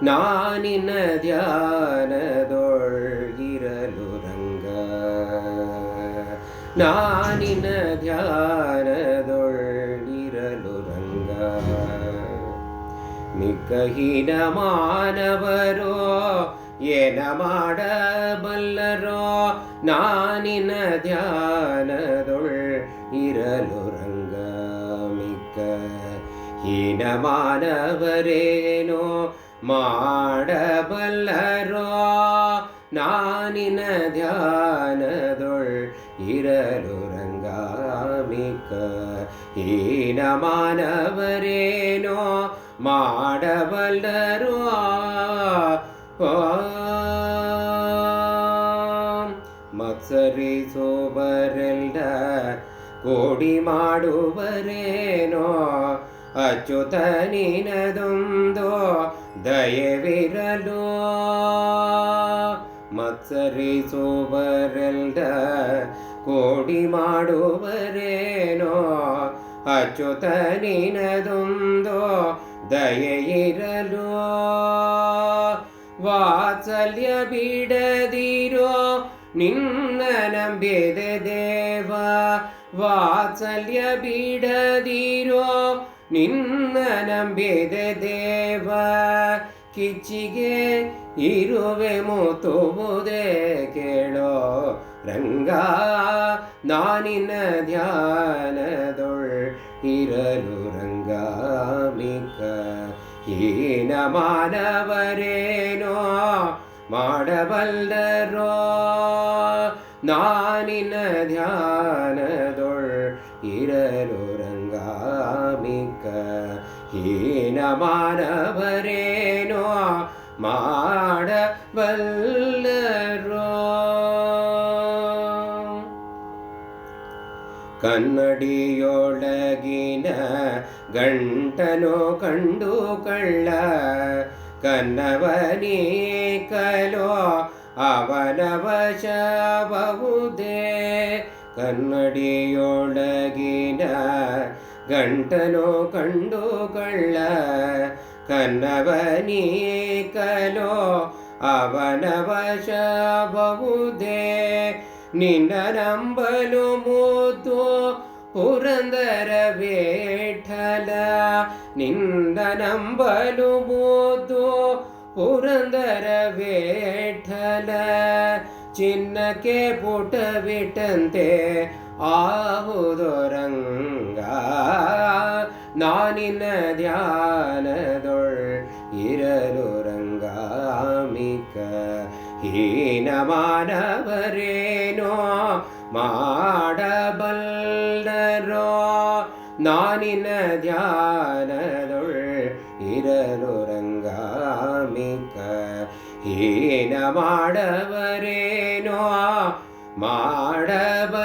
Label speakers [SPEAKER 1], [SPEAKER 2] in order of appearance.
[SPEAKER 1] ನಾನಿನ ಧ್ಯಾನದೊಳಗಿರಲು ರಂಗ, ನಾನಿನ ಧ್ಯಾನದೊಳಗಿರಲು ರಂಗ. ಮಿಕ್ಕಹೀನ ಮಾನವರೋ ಏನ ಮಾಡಬಲ್ಲರೋ, ನಾನಿನ ಧ್ಯಾನದೊಳ್ ಇರಲು ರಂಗ. ಮಿಕ್ಕ ಹೀನ ಮಾನವರೇನೋ ಮಾಡಬಲ್ಲರೋ, ನಾನಿನ ಧ್ಯಾನದೊಳ್ ಇರಲು ರಂಗ. ಮಿಕ್ಕ ಹೀನ ಮಾನವರೇನೋ ಮಾಡಬಲ್ಲರೋ. ಮತ್ಸರಿಸುವರೆಲ್ಲ ಕೋಡಿ ಮಾಡುವರೇನೋ, ಅಚ್ಯುತ ನಿನದೊಂದು ದಯವಿರಲು. ಮತ್ಸರಿಸುವರೆಲ್ಲ ಕೋಡಿ ಮಾಡುವರೇನೋ, ಅಚ್ಯುತ ನಿನದೊಂದು ದಯೆಯಿರಲು. ವಾತ್ಸಲ್ಯ ಬಿಡದಿರೋ ನಿನ್ನ ನಂಬಿದ ದೇವ, ವಾತ್ಸಲ್ಯ ಬಿಡದಿರೋ ನಿನ್ನ ನಂಬಿದ ದೇವ. ಕಿಚ್ಚಿಗೆ ಇರುವೆ ಮುತುವುದೇ ಕೇಳೋ ರಂಗ, ನಾನಿನ ಧ್ಯಾನದೊಳ್ ಇರಲು ರಂಗ. ಮಿಕ್ಕ ಹೀನ ಮಾನವರೇನೋ ಮಾಡಬಲ್ಲರೋ, ನಾನಿನ ಧ್ಯಾನದೊಳ್ ಇರಲು ರಂಗ. ಮಿಕ್ಕ ಹೀನ ಮಾನವರೇನೋ ಮಾಡಬಲ್ಲರೋ. ಕನ್ನಡಿಯೊಳಗಿನ ಗಂಟನು ಕಂಡು ಕಳ್ಳ, ಕನ್ನವನೀಕಲೋ ಅವನ ವಶಬಹುದೇ. ಕನ್ನಡಿಯೊಳಗಿನ ಗಂಟನು ಕಂಡು ಕಳ್ಳ, ಕನ್ನವನೀಕಲೋ ಅವನ ವಶಬಹುದೇ. ನಿನ್ನ ನಂಬಲು ಮುದ್ದು ಪುರಂದರ ವಿಠಲ, ನಿನ್ನ ನಂಬಲು ಮುದ್ದು ಪುರಂದರ ವಿಠಲ. ಚಿನ್ನಕ್ಕೆ ಪುಟವಿಟ್ಟಂತೆ ಆಹುದು ರಂಗ, ನಾನಿನ ಧ್ಯಾನದೊಳ್ ಇರಲು ರಂಗ. ಮಿಕ್ಕ ಹೀನ ಮಾನವರೇನೋ ಮಾಡಬಲ್ಲರೋ, ನಾನಿನ ಧ್ಯಾನದೊಳ್ ಇರಲು ರಂಗ. ಮಿಕ್ಕ ಹೀನ ಮಾಡವರೇನೋ ಮಾಡಬಲ್ಲರೋ.